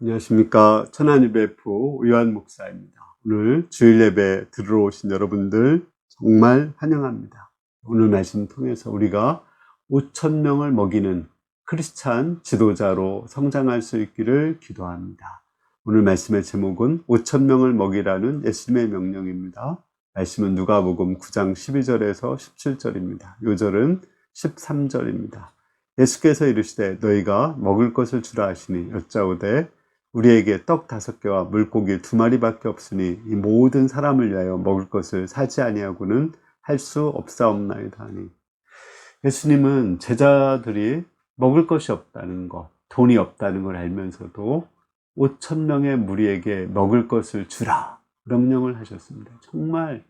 안녕하십니까. 천안유배프 의완 목사입니다. 오늘 주일 예배 들으러 오신 여러분들 정말 환영합니다. 오늘 말씀 통해서 우리가 5,000명을 먹이는 크리스찬 지도자로 성장할 수 있기를 기도합니다. 오늘 말씀의 제목은 5,000명을 먹이라는 예수님의 명령입니다. 말씀은 누가복음 9장 12절에서 17절입니다. 요절은 13절입니다. 예수께서 이르시되 너희가 먹을 것을 주라 하시니 여짜오되 우리에게 떡 5개와 물고기 2마리밖에 없으니 이 모든 사람을 위하여 먹을 것을 사지 아니하고는 할 수 없사옵나이다 하니, 예수님은 제자들이 먹을 것이 없다는 것, 돈이 없다는 걸 알면서도 5,000명의 무리에게 먹을 것을 주라 명령을 하셨습니다. 정말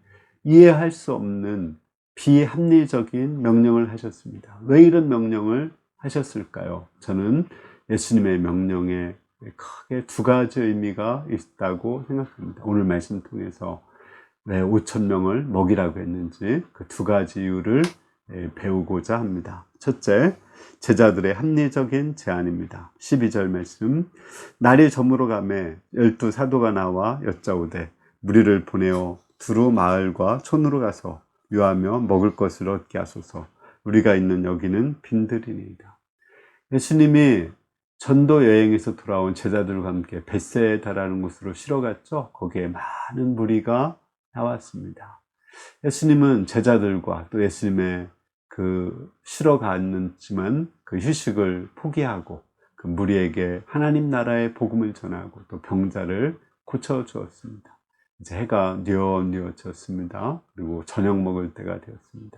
이해할 수 없는 비합리적인 명령을 하셨습니다. 왜 이런 명령을 하셨을까요? 저는 예수님의 명령에 크게 두 가지 의미가 있다고 생각합니다. 오늘 말씀 통해서 왜 5,000명을 먹이라고 했는지 그 두 가지 이유를 배우고자 합니다. 첫째, 제자들의 합리적인 제안입니다. 12절 말씀, 날이 저물어 가매 12 사도가 나와 여짜오되 무리를 보내어 두루 마을과 촌으로 가서 유하며 먹을 것을 얻게 하소서. 우리가 있는 여기는 빈들이니이다. 예수님이 전도 여행에서 돌아온 제자들과 함께 벳세다라는 곳으로 쉬러 갔죠. 거기에 많은 무리가 나왔습니다. 예수님은 제자들과 또 예수님의 쉬러 갔지만 그 휴식을 포기하고 그 무리에게 하나님 나라의 복음을 전하고 또 병자를 고쳐 주었습니다. 이제 해가 뉘어졌습니다. 그리고 저녁 먹을 때가 되었습니다.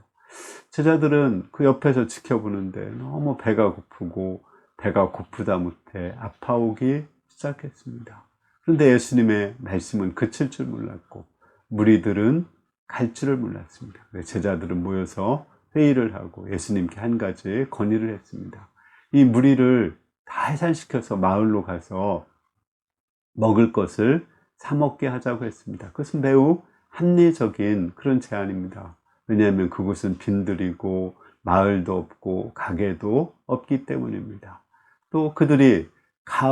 제자들은 그 옆에서 지켜보는데 너무 배가 고프고 배가 고프다 못해 아파오기 시작했습니다. 그런데 예수님의 말씀은 그칠 줄 몰랐고 무리들은 갈 줄을 몰랐습니다. 제자들은 모여서 회의를 하고 예수님께 한 가지 건의를 했습니다. 이 무리를 다 해산시켜서 마을로 가서 먹을 것을 사 먹게 하자고 했습니다. 그것은 매우 합리적인 그런 제안입니다. 왜냐하면 그곳은 빈들이고 마을도 없고 가게도 없기 때문입니다. 또 그들이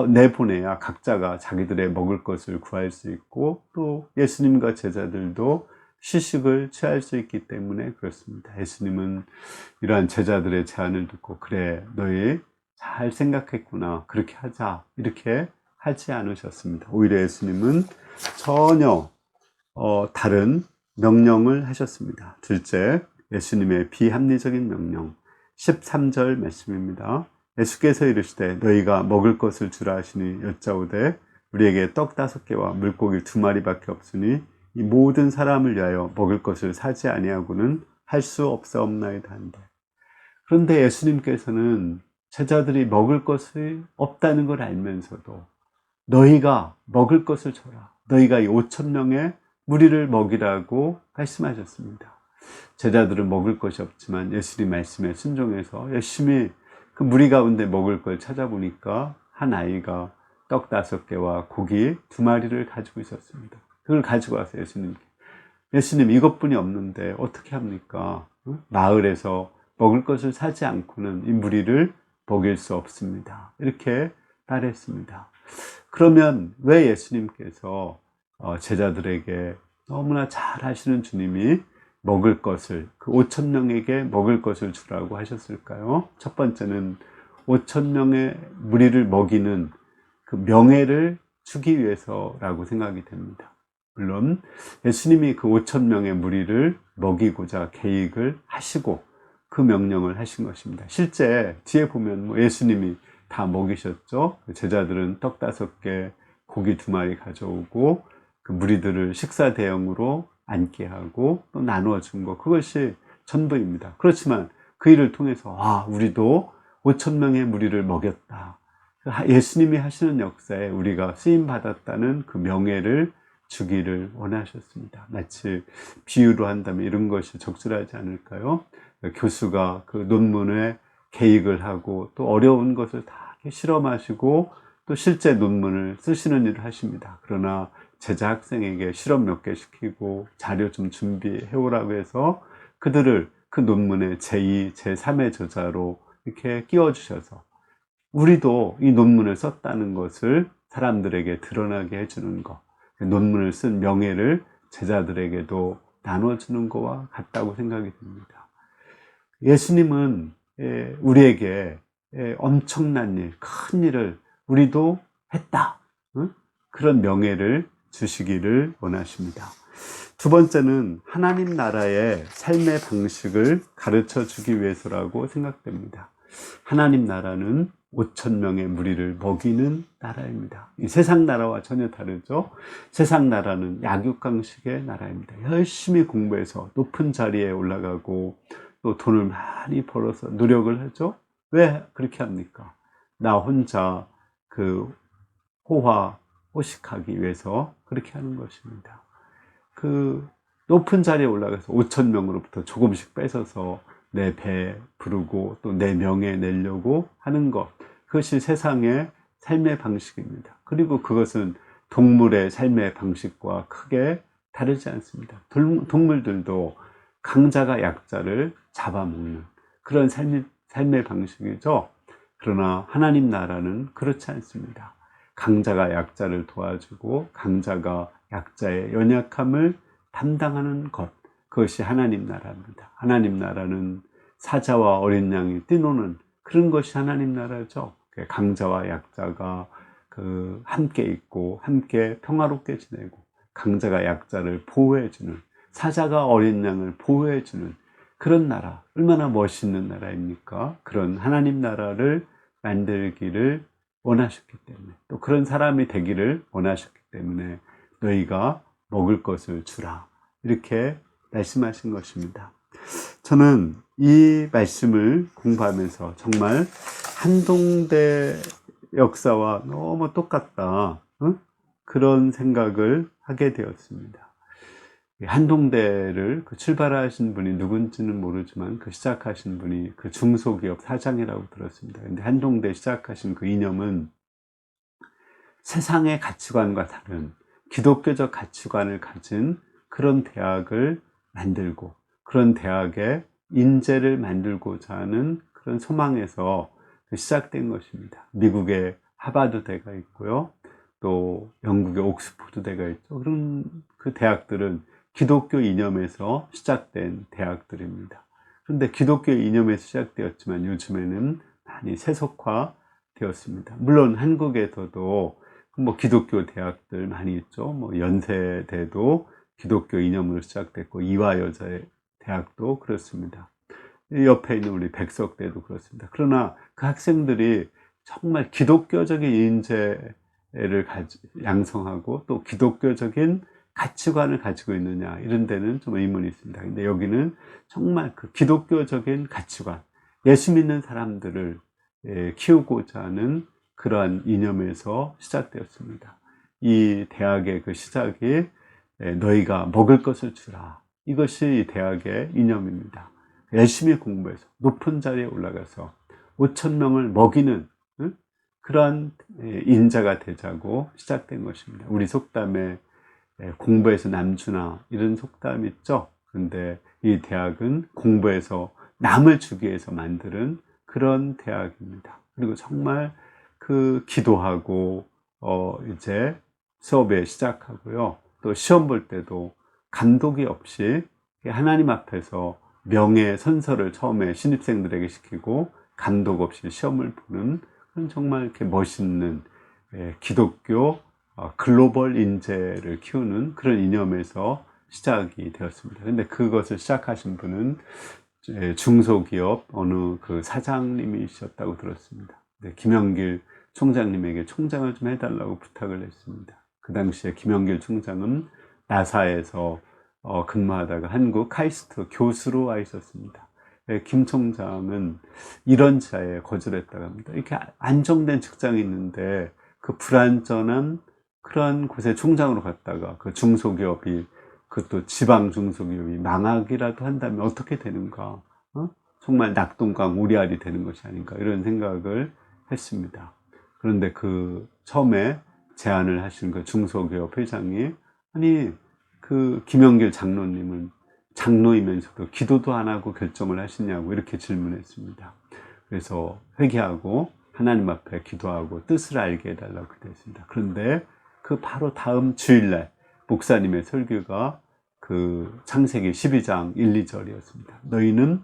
내보내야 각자가 자기들의 먹을 것을 구할 수 있고 또 예수님과 제자들도 휴식을 취할 수 있기 때문에 그렇습니다. 예수님은 이러한 제자들의 제안을 듣고 그래 너희 잘 생각했구나 그렇게 하자 이렇게 하지 않으셨습니다. 오히려 예수님은 전혀 다른 명령을 하셨습니다. 둘째, 예수님의 비합리적인 명령 13절 말씀입니다. 예수께서 이르시되 너희가 먹을 것을 주라 하시니 여짜오되 우리에게 떡 5개와 물고기 2마리밖에 없으니 이 모든 사람을 위하여 먹을 것을 사지 아니하고는 할 수 없사옵나이다 한데, 그런데 예수님께서는 제자들이 먹을 것이 없다는 걸 알면서도 너희가 먹을 것을 줘라, 너희가 이 5,000명의 무리를 먹이라고 말씀하셨습니다. 제자들은 먹을 것이 없지만 예수님 말씀에 순종해서 열심히 그 무리 가운데 먹을 걸 찾아보니까 한 아이가 떡 5개와 고기 2마리를 가지고 있었습니다. 그걸 가지고 와서 예수님 이것뿐이 없는데 어떻게 합니까? 마을에서 먹을 것을 사지 않고는 이 무리를 먹일 수 없습니다. 이렇게 말했습니다. 그러면 왜 예수님께서 제자들에게 너무나 잘 하시는 주님이 먹을 것을, 그 5,000명에게 먹을 것을 주라고 하셨을까요? 첫 번째는 5,000명의 무리를 먹이는 그 명예를 주기 위해서라고 생각이 됩니다. 물론 예수님이 그 5,000명의 무리를 먹이고자 계획을 하시고 그 명령을 하신 것입니다. 실제 뒤에 보면 예수님이 다 먹이셨죠. 제자들은 떡 5개, 고기 2마리 가져오고 그 무리들을 식사 대용으로 앉게 하고 또 나누어 준 것, 그것이 전부입니다. 그렇지만 그 일을 통해서 우리도 5,000명의 무리를 먹였다, 예수님이 하시는 역사에 우리가 쓰임 받았다는 그 명예를 주기를 원하셨습니다. 마치 비유로 한다면 이런 것이 적절하지 않을까요? 교수가 그 논문에 계획을 하고 또 어려운 것을 다 실험하시고 또 실제 논문을 쓰시는 일을 하십니다. 그러나 제자 학생에게 실험 몇 개 시키고 자료 좀 준비해 오라고 해서 그들을 그 논문의 제2, 제3의 저자로 이렇게 끼워주셔서 우리도 이 논문을 썼다는 것을 사람들에게 드러나게 해주는 것, 논문을 쓴 명예를 제자들에게도 나눠주는 것과 같다고 생각이 듭니다. 예수님은 우리에게 엄청난 일, 큰 일을 우리도 했다, 그런 명예를 주시기를 원하십니다. 두 번째는 하나님 나라의 삶의 방식을 가르쳐 주기 위해서라고 생각됩니다. 하나님 나라는 5천 명의 무리를 먹이는 나라입니다. 이 세상 나라와 전혀 다르죠. 세상 나라는 약육강식의 나라입니다. 열심히 공부해서 높은 자리에 올라가고 또 돈을 많이 벌어서 노력을 하죠. 왜 그렇게 합니까? 나 혼자 그 호식하기 위해서 그렇게 하는 것입니다. 그 높은 자리에 올라가서 5천 명으로부터 조금씩 뺏어서 내 배 부르고 또 내 명예 내려고 하는 것, 그것이 세상의 삶의 방식입니다. 그리고 그것은 동물의 삶의 방식과 크게 다르지 않습니다. 동물들도 강자가 약자를 잡아먹는 그런 삶의 방식이죠. 그러나 하나님 나라는 그렇지 않습니다. 강자가 약자를 도와주고 강자가 약자의 연약함을 담당하는 것, 그것이 하나님 나라입니다. 하나님 나라는 사자와 어린 양이 뛰노는 그런 것이 하나님 나라죠. 강자와 약자가 함께 있고 함께 평화롭게 지내고 강자가 약자를 보호해주는, 사자가 어린 양을 보호해주는 그런 나라, 얼마나 멋있는 나라입니까? 그런 하나님 나라를 만들기를 원하셨기 때문에, 또 그런 사람이 되기를 원하셨기 때문에 너희가 먹을 것을 주라, 이렇게 말씀하신 것입니다. 저는 이 말씀을 공부하면서 정말 한동대 역사와 너무 똑같다, 그런 생각을 하게 되었습니다. 한동대를 출발하신 분이 누군지는 모르지만 그 시작하신 분이 그 중소기업 사장이라고 들었습니다. 근데 한동대 시작하신 그 이념은 세상의 가치관과 다른 기독교적 가치관을 가진 그런 대학을 만들고 그런 대학의 인재를 만들고자 하는 그런 소망에서 시작된 것입니다. 미국의 하버드대가 있고요, 또 영국의 옥스퍼드대가 있죠. 그런 그 대학들은 기독교 이념에서 시작된 대학들입니다. 그런데 기독교 이념에서 시작되었지만 요즘에는 많이 세속화 되었습니다. 물론 한국에서도 뭐 기독교 대학들 많이 있죠. 뭐 연세대도 기독교 이념으로 시작됐고 이화여자 대학도 그렇습니다. 옆에 있는 우리 백석대도 그렇습니다. 그러나 그 학생들이 정말 기독교적인 인재를 양성하고 또 기독교적인 가치관을 가지고 있느냐, 이런 데는 좀 의문이 있습니다. 근데 여기는 정말 그 기독교적인 가치관, 예수 믿는 사람들을 키우고자 하는 그러한 이념에서 시작되었습니다. 이 대학의 그 시작이 너희가 먹을 것을 주라, 이것이 이 대학의 이념입니다. 열심히 공부해서 높은 자리에 올라가서 5천 명을 먹이는 그러한 인자가 되자고 시작된 것입니다. 우리 속담에 공부해서 남주나 이런 속담 있죠. 그런데 이 대학은 공부해서 남을 주기 위해서 만드는 그런 대학입니다. 그리고 정말 그 기도하고 이제 수업에 시작하고요, 또 시험 볼 때도 감독이 없이 하나님 앞에서 명예 선서를 처음에 신입생들에게 시키고 감독 없이 시험을 보는 그런 정말 이렇게 멋있는 기독교 글로벌 인재를 키우는 그런 이념에서 시작이 되었습니다. 그런데 그것을 시작하신 분은 중소기업 어느 그 사장님이셨다고 들었습니다. 김영길 총장님에게 총장을 좀 해달라고 부탁을 했습니다. 그 당시에 김영길 총장은 나사에서 근무하다가 한국 카이스트 교수로 와 있었습니다. 김 총장은 이런 지하에 거주했다고 합니다. 이렇게 안정된 직장이 있는데 그 불안전한 그런 곳에 총장으로 갔다가 그 중소기업이, 그것도 지방 중소기업이 망하기라도 한다면 어떻게 되는가, 정말 낙동강 우리알이 되는 것이 아닌가, 이런 생각을 했습니다. 그런데 그 처음에 제안을 하신 그 중소기업 회장이, 아니 그 김영길 장로님은 장로이면서도 기도도 안 하고 결정을 하시냐고 이렇게 질문했습니다. 그래서 회개하고 하나님 앞에 기도하고 뜻을 알게 해달라고 기도했습니다. 그런데 그 바로 다음 주일날 목사님의 설교가 그 창세기 12장 1, 2절이었습니다. 너희는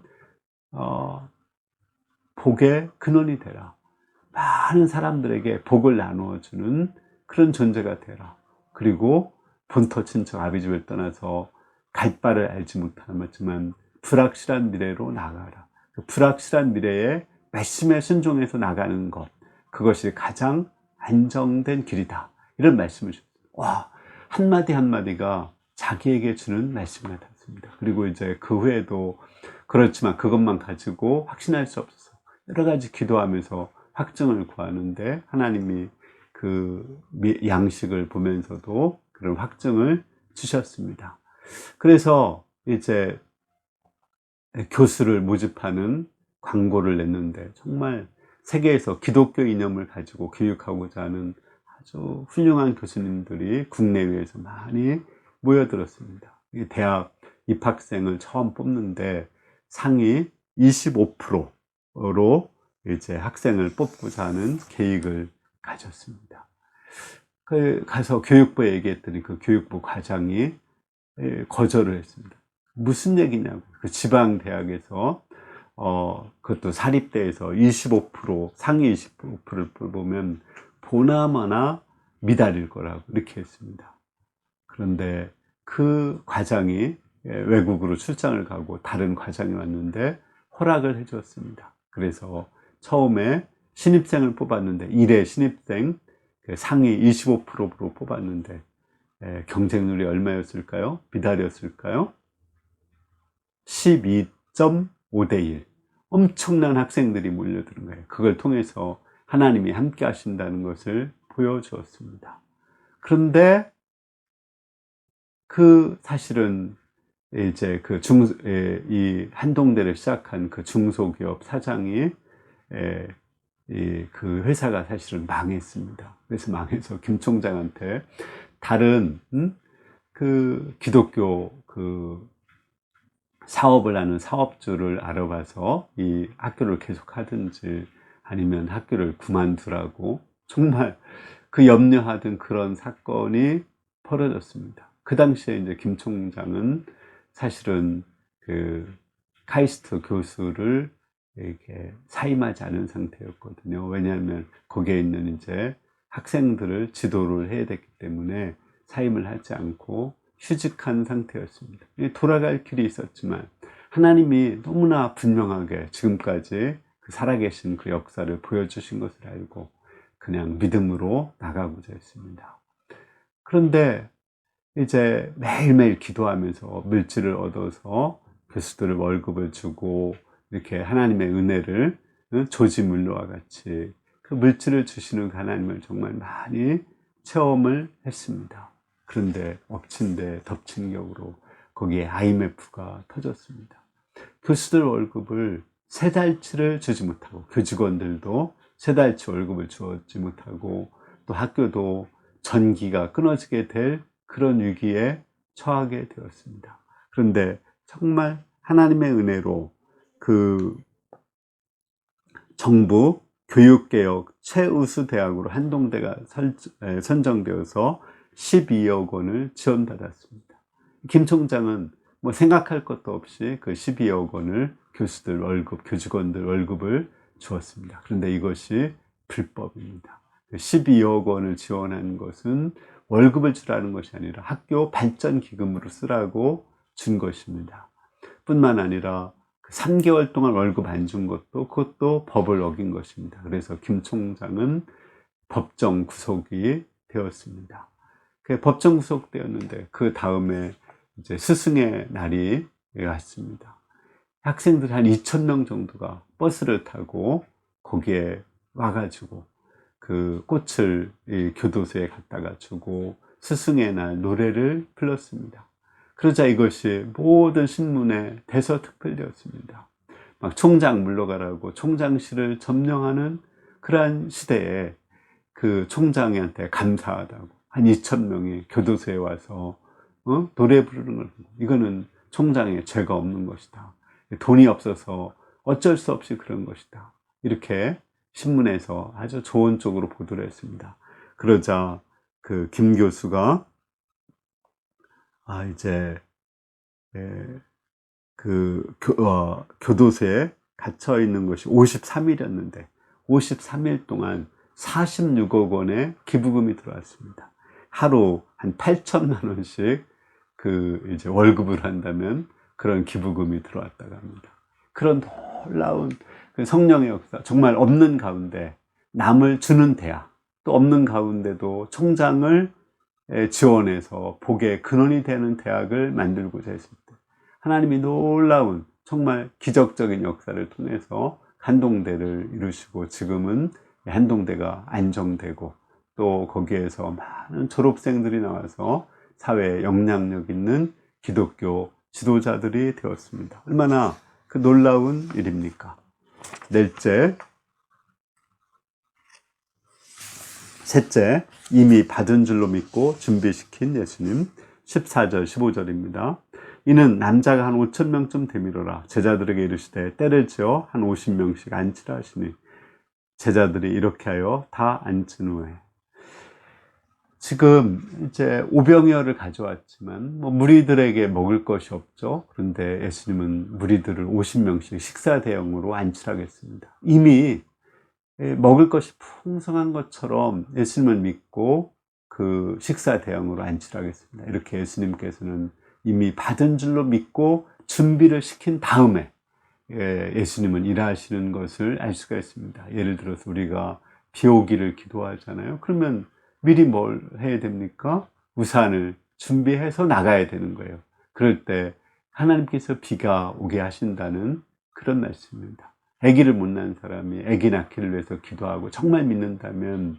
복의 근원이 되라. 많은 사람들에게 복을 나누어주는 그런 존재가 되라. 그리고 본토 친척 아비집을 떠나서 갈 바를 알지 못하지만 불확실한 미래로 나아가라. 그 불확실한 미래에 말씀에 순종해서 나가는 것, 그것이 가장 안정된 길이다. 이런 말씀을 주셨습니다. 와, 한마디 한마디가 자기에게 주는 말씀 같았습니다. 그리고 이제 그 후에도 그렇지만 그것만 가지고 확신할 수 없어서 여러 가지 기도하면서 확증을 구하는데 하나님이 그 양식을 보면서도 그런 확증을 주셨습니다. 그래서 이제 교수를 모집하는 광고를 냈는데 정말 세계에서 기독교 이념을 가지고 교육하고자 하는 아주 훌륭한 교수님들이 국내외에서 많이 모여들었습니다. 대학 입학생을 처음 뽑는데 상위 25%로 이제 학생을 뽑고자 하는 계획을 가졌습니다. 가서 교육부에 얘기했더니 그 교육부 과장이 거절을 했습니다. 무슨 얘기냐고. 그 지방 대학에서 그것도 사립대에서 25% 상위 25%를 보면 보나마나 미달일 거라고 이렇게 했습니다. 그런데 그 과장이 외국으로 출장을 가고 다른 과장이 왔는데 허락을 해줬습니다. 그래서 처음에 신입생을 뽑았는데 1회 신입생 상위 25%로 뽑았는데 경쟁률이 얼마였을까요? 미달이었을까요? 12.5대 1. 엄청난 학생들이 몰려드는 거예요. 그걸 통해서 하나님이 함께 하신다는 것을 보여주었습니다. 그런데 사실은 이제 이 한동대를 시작한 그 중소기업 사장이 그 회사가 사실은 망했습니다. 그래서 망해서 김 총장한테 다른 그 기독교 그 사업을 하는 사업주를 알아봐서 이 학교를 계속 하든지 아니면 학교를 그만두라고 정말 그 염려하던 그런 사건이 벌어졌습니다. 그 당시에 이제 김 총장은 사실은 그 카이스트 교수를 이렇게 사임하지 않은 상태였거든요. 왜냐하면 거기에 있는 이제 학생들을 지도를 해야 됐기 때문에 사임을 하지 않고 휴직한 상태였습니다. 돌아갈 길이 있었지만 하나님이 너무나 분명하게 지금까지 그 살아계신 그 역사를 보여주신 것을 알고 그냥 믿음으로 나가고자 했습니다. 그런데 이제 매일매일 기도하면서 물질을 얻어서 교수들을 월급을 주고 이렇게 하나님의 은혜를 조지물로와 같이 그 물질을 주시는 하나님을 정말 많이 체험을 했습니다. 그런데 엎친 데 덮친 격으로 거기에 IMF가 터졌습니다. 교수들 월급을 3달치를 주지 못하고 교직원들도 3달치 월급을 주지 못하고 또 학교도 전기가 끊어지게 될 그런 위기에 처하게 되었습니다. 그런데 정말 하나님의 은혜로 그 정부 교육개혁 최우수 대학으로 한동대가 선정되어서 12억 원을 지원받았습니다. 김 총장은 뭐 생각할 것도 없이 그 12억 원을 교수들 월급, 교직원들 월급을 주었습니다. 그런데 이것이 불법입니다. 12억 원을 지원한 것은 월급을 주라는 것이 아니라 학교 발전 기금으로 쓰라고 준 것입니다. 뿐만 아니라 3개월 동안 월급 안 준 것도 그것도 법을 어긴 것입니다. 그래서 김 총장은 법정 구속이 되었습니다. 법정 구속되었는데 그 다음에 이제 스승의 날이 왔습니다. 학생들 한 2,000명 정도가 버스를 타고 거기에 와가지고 그 꽃을 이 교도소에 갖다가 주고 스승의 날 노래를 불렀습니다. 그러자 이것이 모든 신문에 대서특필되었습니다. 막 총장 물러가라고 총장실을 점령하는 그러한 시대에 그 총장한테 감사하다고 한 2,000명이 교도소에 와서 노래 부르는 걸 보고 이거는 총장의 죄가 없는 것이다. 돈이 없어서 어쩔 수 없이 그런 것이다. 이렇게 신문에서 아주 좋은 쪽으로 보도를 했습니다. 그러자 그 김 교수가 이제 교도소에 갇혀 있는 것이 53일이었는데 53일 동안 46억 원의 기부금이 들어왔습니다. 하루 한 8천만 원씩 이제 월급을 한다면 그런 기부금이 들어왔다고 합니다. 그런 놀라운 성령의 역사, 정말 없는 가운데 남을 주는 대학, 또 없는 가운데도 총장을 지원해서 복의 근원이 되는 대학을 만들고자 했을 때 하나님이 놀라운 정말 기적적인 역사를 통해서 한동대를 이루시고 지금은 한동대가 안정되고 또 거기에서 많은 졸업생들이 나와서 사회에 영향력 있는 기독교 지도자들이 되었습니다. 얼마나 그 놀라운 일입니까? 넷째, 셋째, 이미 받은 줄로 믿고 준비시킨 예수님. 14절 15절입니다 이는 남자가 한 5,000명쯤 되밀어라 제자들에게 이르시되 때를 지어 한 50명씩 앉히라 하시니 제자들이 이렇게 하여 다 앉힌 후에 지금 이제 오병이어를 가져왔지만 무리들에게 먹을 것이 없죠. 그런데 예수님은 무리들을 50명씩 식사 대용으로 안치라겠습니다. 이미 먹을 것이 풍성한 것처럼 예수님을 믿고 그 식사 대용으로 안치라겠습니다. 이렇게 예수님께서는 이미 받은 줄로 믿고 준비를 시킨 다음에 예수님은 일하시는 것을 알 수가 있습니다. 예를 들어서 우리가 비 오기를 기도하잖아요. 그러면 미리 뭘 해야 됩니까? 우산을 준비해서 나가야 되는 거예요. 그럴 때 하나님께서 비가 오게 하신다는 그런 말씀입니다. 아기를 못 낳은 사람이 아기 낳기를 위해서 기도하고 정말 믿는다면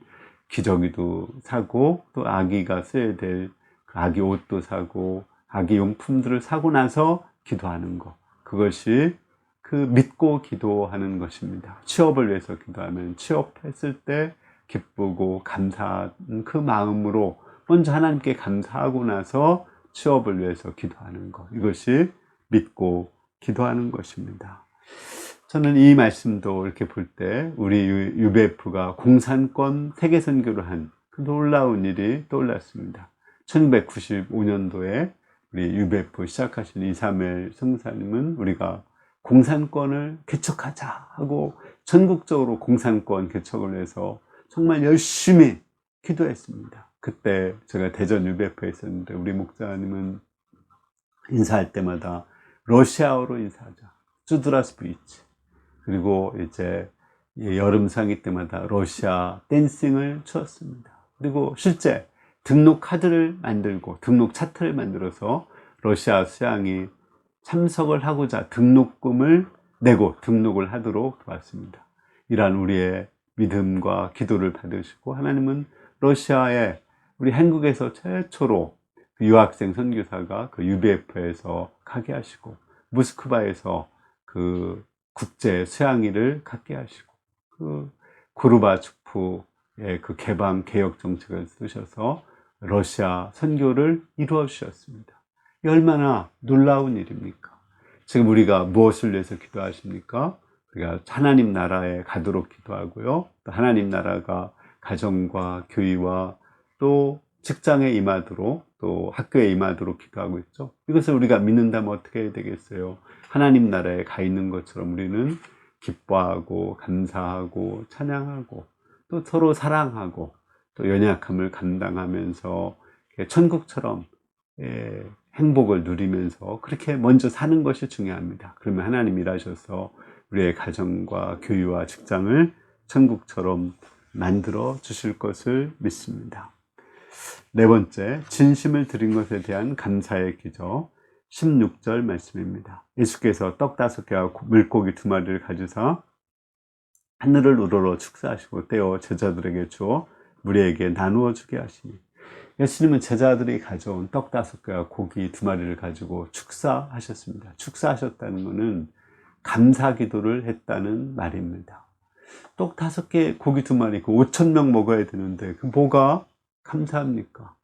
기저귀도 사고 또 아기가 써야 될 아기 옷도 사고 아기 용품들을 사고 나서 기도하는 것, 그것이 그 믿고 기도하는 것입니다. 취업을 위해서 기도하면 취업했을 때 기쁘고 감사한 그 마음으로 먼저 하나님께 감사하고 나서 취업을 위해서 기도하는 것, 이것이 믿고 기도하는 것입니다. 저는 이 말씀도 이렇게 볼 때 우리 UBF가 공산권 세계선교를 한 그 놀라운 일이 떠올랐습니다. 1995년도에 우리 UBF 시작하신 이사멜 성사님은 우리가 공산권을 개척하자 하고 전국적으로 공산권 개척을 해서 정말 열심히 기도했습니다. 그때 제가 대전 UBF에 있었는데 우리 목사님은 인사할 때마다 러시아어로 인사하자, 쭈드라스비치. 그리고 이제 여름 상의 때마다 러시아 댄싱을 추었습니다. 그리고 실제 등록 카드를 만들고 등록 차트를 만들어서 러시아 수양이 참석을 하고자 등록금을 내고 등록을 하도록 도왔습니다. 이러한 우리의 믿음과 기도를 받으시고 하나님은 러시아에 우리 한국에서 최초로 그 유학생 선교사가 그 UBF에서 가게 하시고 모스크바에서 그 국제 수양일을 갖게 하시고 그 고르바초프의 그 개방 개혁 정책을 쓰셔서 러시아 선교를 이루어 주셨습니다. 얼마나 놀라운 일입니까? 지금 우리가 무엇을 위해서 기도하십니까? 우리가 하나님 나라에 가도록 기도하고요. 또 하나님 나라가 가정과 교회와 또 직장에 임하도록 또 학교에 임하도록 기도하고 있죠. 이것을 우리가 믿는다면 어떻게 해야 되겠어요? 하나님 나라에 가 있는 것처럼 우리는 기뻐하고 감사하고 찬양하고 또 서로 사랑하고 또 연약함을 감당하면서 천국처럼 행복을 누리면서 그렇게 먼저 사는 것이 중요합니다. 그러면 하나님 일하셔서 우리의 가정과 교회와 직장을 천국처럼 만들어 주실 것을 믿습니다. 네 번째, 진심을 드린 것에 대한 감사의 기적. 16절 말씀입니다. 예수께서 떡 5개와 물고기 2마리를 가지사 하늘을 우러러 축사하시고 떼어 제자들에게 주어 무리에게 나누어 주게 하시니, 예수님은 제자들이 가져온 떡 5개와 고기 2마리를 가지고 축사하셨습니다. 축사하셨다는 것은 감사 기도를 했다는 말입니다. 떡 5개, 고기 2마리, 그 5,000명 먹어야 되는데 그 뭐가 감사합니까?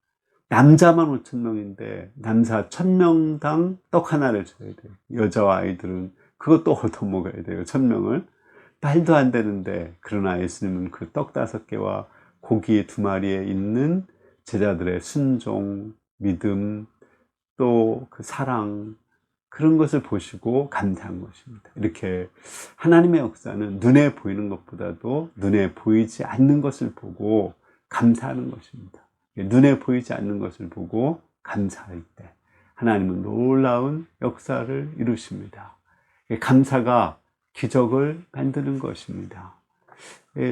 남자만 5,000명인데 남자 1,000명당 떡 하나를 줘야 돼요. 여자와 아이들은 그것도 얻어 먹어야 돼요. 1,000명을. 말도 안 되는데, 그러나 예수님은 그 떡 5개와 고기 2마리에 있는 제자들의 순종, 믿음, 또 그 사랑, 그런 것을 보시고 감사한 것입니다. 이렇게 하나님의 역사는 눈에 보이는 것보다도 눈에 보이지 않는 것을 보고 감사하는 것입니다. 눈에 보이지 않는 것을 보고 감사할 때 하나님은 놀라운 역사를 이루십니다. 감사가 기적을 만드는 것입니다.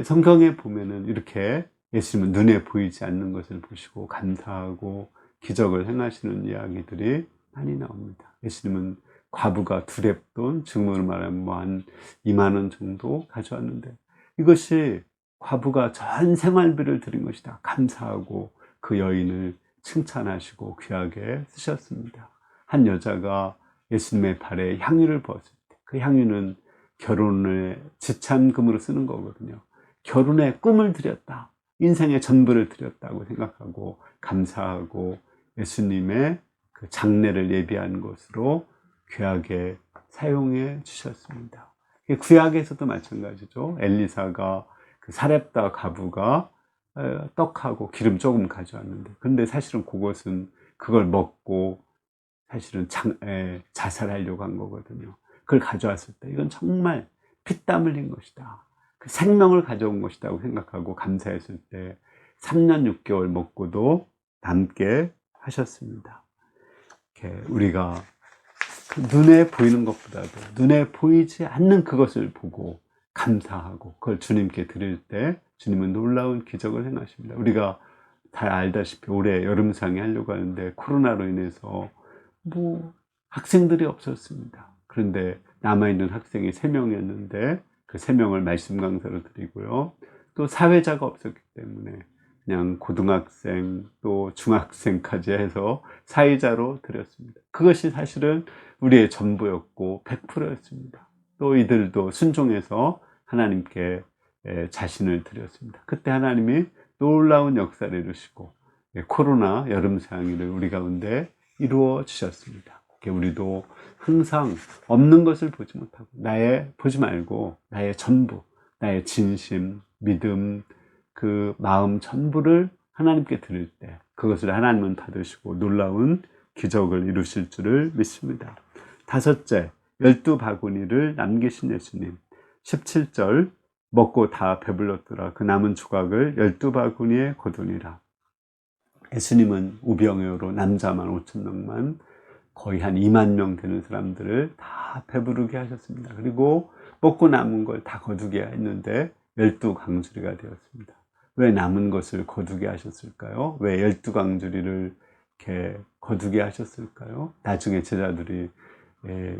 성경에 보면은 이렇게 예수님은 눈에 보이지 않는 것을 보시고 감사하고 기적을 행하시는 이야기들이 많이 나옵니다. 예수님은 과부가 2렙돈, 지금으로 말하면 한 2만 원 정도 가져왔는데, 이것이 과부가 전 생활비를 드린 것이다. 감사하고 그 여인을 칭찬하시고 귀하게 쓰셨습니다. 한 여자가 예수님의 발에 향유를 부었을 때, 그 향유는 결혼의 지참금으로 쓰는 거거든요. 결혼의 꿈을 드렸다, 인생의 전부를 드렸다고 생각하고 감사하고 예수님의 그 장례를 예비한 것으로 귀하게 사용해 주셨습니다. 구약에서도 마찬가지죠. 엘리사가 그 사렙다 과부가 떡하고 기름 조금 가져왔는데, 근데 사실은 그걸 먹고 사실은 자살하려고 한 거거든요. 그걸 가져왔을 때 이건 정말 피땀 흘린 것이다, 그 생명을 가져온 것이라고 생각하고 감사했을 때 3년 6개월 먹고도 남게 하셨습니다. 이렇게 우리가 눈에 보이는 것보다도 눈에 보이지 않는 그것을 보고 감사하고 그걸 주님께 드릴 때 주님은 놀라운 기적을 행하십니다. 우리가 다 알다시피 올해 여름상에 하려고 하는데 코로나로 인해서 학생들이 없었습니다. 그런데 남아있는 학생이 3명이었는데 그 3명을 말씀 강사로 드리고요. 또 사회자가 없었기 때문에 그냥 고등학생 또 중학생까지 해서 사회자로 드렸습니다. 그것이 사실은 우리의 전부였고 100%였습니다. 또 이들도 순종해서 하나님께 자신을 드렸습니다. 그때 하나님이 놀라운 역사를 이루시고 코로나 여름상의를 우리 가운데 이루어 주셨습니다. 우리도 항상 없는 것을 보지 못하고 보지 말고 나의 전부, 나의 진심, 믿음, 그 마음 전부를 하나님께 드릴 때 그것을 하나님은 받으시고 놀라운 기적을 이루실 줄을 믿습니다. 5째, 12바구니를 남기신 예수님. 17절, 먹고 다 배불렀더라. 그 남은 조각을 12바구니에 거두니라. 예수님은 우병우로 남자만 5,000명만 거의 한 2만 명 되는 사람들을 다 배부르게 하셨습니다. 그리고 먹고 남은 걸 다 거두게 했는데 12강주리가 되었습니다. 왜 남은 것을 거두게 하셨을까요? 왜 12강주리를 이렇게 거두게 하셨을까요? 나중에 제자들이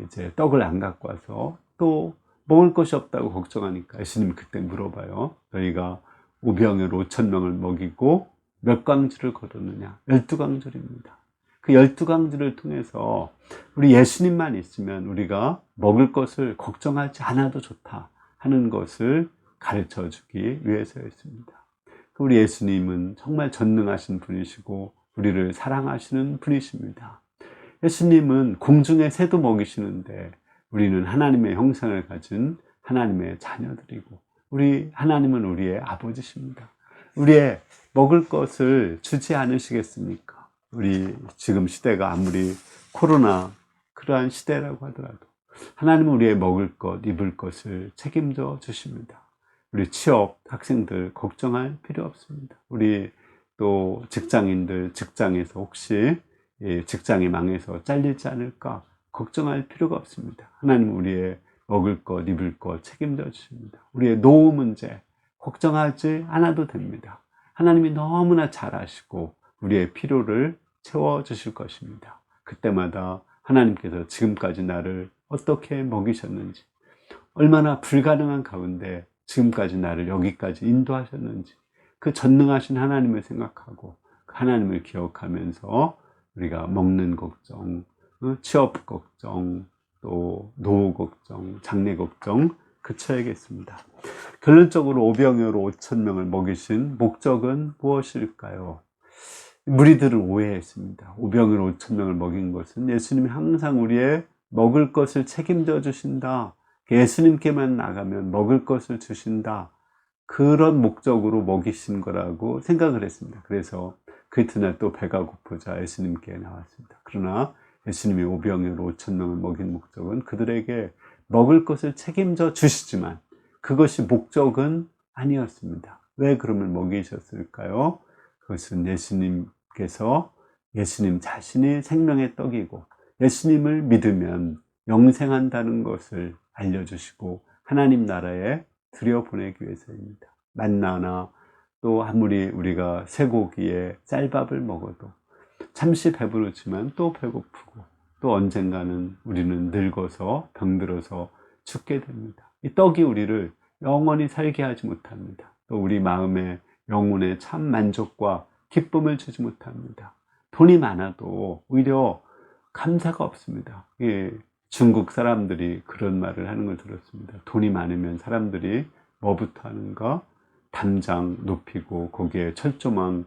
이제 떡을 안 갖고 와서 또 먹을 것이 없다고 걱정하니까 예수님이 그때 물어봐요. 너희가 우병우로 5,000명을 먹이고 몇 강주를 거뒀느냐? 12강주리입니다. 그 12강주를 통해서 우리 예수님만 있으면 우리가 먹을 것을 걱정하지 않아도 좋다 하는 것을 가르쳐 주기 위해서였습니다. 우리 예수님은 정말 전능하신 분이시고 우리를 사랑하시는 분이십니다. 예수님은 공중의 새도 먹이시는데 우리는 하나님의 형상을 가진 하나님의 자녀들이고 하나님은 우리의 아버지십니다. 우리의 먹을 것을 주지 않으시겠습니까? 우리 지금 시대가 아무리 코로나 그러한 시대라고 하더라도 하나님은 우리의 먹을 것, 입을 것을 책임져 주십니다. 우리 취업 학생들 걱정할 필요 없습니다. 우리 또 직장인들 직장에서 혹시 직장이 망해서 잘리지 않을까 걱정할 필요가 없습니다. 하나님은 우리의 먹을 것, 입을 것 책임져 주십니다. 우리의 노후 문제 걱정하지 않아도 됩니다. 하나님이 너무나 잘 아시고 우리의 필요를 채워주실 것입니다. 그때마다 하나님께서 지금까지 나를 어떻게 먹이셨는지, 얼마나 불가능한 가운데 지금까지 나를 여기까지 인도하셨는지 그 전능하신 하나님을 생각하고 하나님을 기억하면서 우리가 먹는 걱정, 취업 걱정, 또 노후 걱정, 장래 걱정 그쳐야겠습니다. 결론적으로 오병이어로 5,000명을 먹이신 목적은 무엇일까요? 무리들을 오해했습니다. 오병이어로 5,000명을 먹인 것은 예수님이 항상 우리의 먹을 것을 책임져 주신다, 예수님께만 나가면 먹을 것을 주신다. 그런 목적으로 먹이신 거라고 생각을 했습니다. 그래서 그 이튿날 또 배가 고프자 예수님께 나왔습니다. 그러나 예수님이 오병이어로 5,000명을 먹인 목적은 그들에게 먹을 것을 책임져 주시지만 그것이 목적은 아니었습니다. 왜 그러면 먹이셨을까요? 그것은 예수님께서 예수님 자신이 생명의 떡이고 예수님을 믿으면 영생한다는 것을 알려주시고 하나님 나라에 들여보내기 위해서입니다. 만나나 또 아무리 우리가 쇠고기에 쌀밥을 먹어도 잠시 배부르지만 또 배고프고 또 언젠가는 우리는 늙어서 병들어서 죽게 됩니다. 이 떡이 우리를 영원히 살게 하지 못합니다. 또 우리 마음에 영혼의 참 만족과 기쁨을 주지 못합니다. 돈이 많아도 오히려 감사가 없습니다. 예, 중국 사람들이 그런 말을 하는 걸 들었습니다. 돈이 많으면 사람들이 뭐부터 하는가? 담장 높이고 거기에 철조망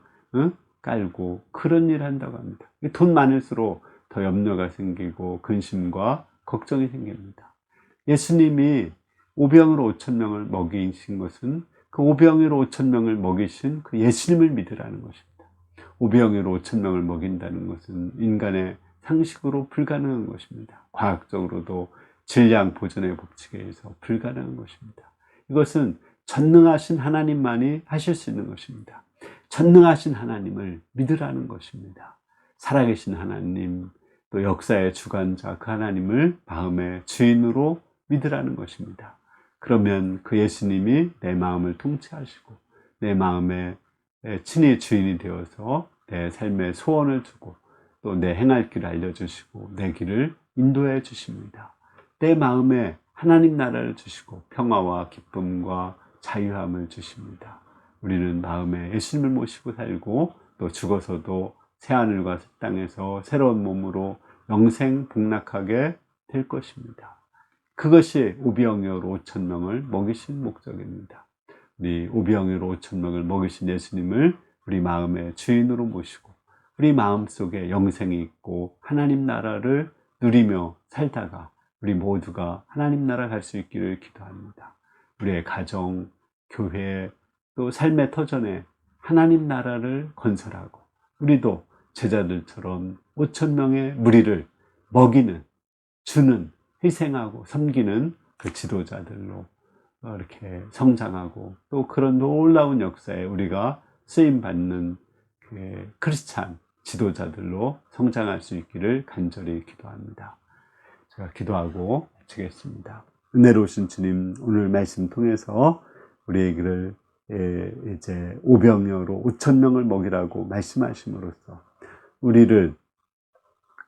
깔고 그런 일 한다고 합니다. 돈 많을수록 더 염려가 생기고 근심과 걱정이 생깁니다. 예수님이 오병이로 5,000명을 먹이신 것은 그 오병이로 5,000명을 먹이신 그 예수님을 믿으라는 것입니다. 오병이로 5,000명을 먹인다는 것은 인간의 상식으로 불가능한 것입니다. 과학적으로도 질량 보존의 법칙에 의해서 불가능한 것입니다. 이것은 전능하신 하나님만이 하실 수 있는 것입니다. 전능하신 하나님을 믿으라는 것입니다. 살아계신 하나님, 또 역사의 주관자 그 하나님을 마음의 주인으로 믿으라는 것입니다. 그러면 그 예수님이 내 마음을 통치하시고 내 마음의 친히 주인이 되어서 내 삶의 소원을 주고 또 내 행할 길을 알려주시고 내 길을 인도해 주십니다. 내 마음에 하나님 나라를 주시고 평화와 기쁨과 자유함을 주십니다. 우리는 마음에 예수님을 모시고 살고 또 죽어서도 새하늘과 새 땅에서 새로운 몸으로 영생 복락하게 될 것입니다. 그것이 오병이어로 5,000명을 먹이신 목적입니다. 우리 오병이어로 5,000명을 먹이신 예수님을 우리 마음의 주인으로 모시고 우리 마음속에 영생이 있고 하나님 나라를 누리며 살다가 우리 모두가 하나님 나라 갈 수 있기를 기도합니다. 우리의 가정, 교회, 또 삶의 터전에 하나님 나라를 건설하고 우리도 제자들처럼 5,000명의 무리를 먹이는, 주는, 희생하고 섬기는 그 지도자들로 이렇게 성장하고 또 그런 놀라운 역사에 우리가 쓰임받는 그 크리스찬 지도자들로 성장할 수 있기를 간절히 기도합니다. 제가 기도하고 마치겠습니다. 은혜로우신 주님, 오늘 말씀 통해서 우리에게 이제 오병이어로 5,000명을 먹이라고 말씀하심으로써 우리를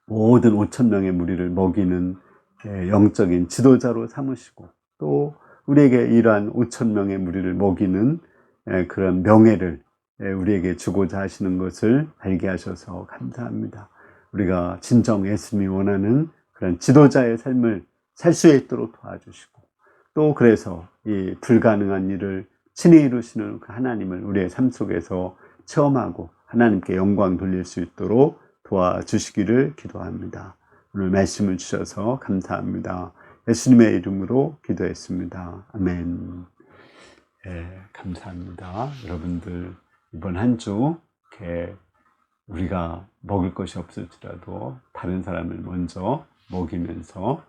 모든 5,000명의 무리를 먹이는 영적인 지도자로 삼으시고 또 우리에게 이러한 5,000명의 무리를 먹이는 그런 명예를 우리에게 주고자 하시는 것을 알게 하셔서 감사합니다. 우리가 진정 예수님이 원하는 그런 지도자의 삶을 살 수 있도록 도와주시고 또 그래서 이 불가능한 일을 친히 이루시는 그 하나님을 우리의 삶 속에서 체험하고 하나님께 영광 돌릴 수 있도록 도와주시기를 기도합니다. 오늘 말씀을 주셔서 감사합니다. 예수님의 이름으로 기도했습니다. 아멘. 감사합니다. 여러분들 이번 한 주 이렇게 우리가 먹을 것이 없을지라도 다른 사람을 먼저 먹이면서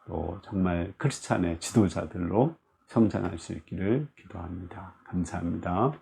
또 정말 크리스찬의 지도자들로 성장할 수 있기를 기도합니다. 감사합니다.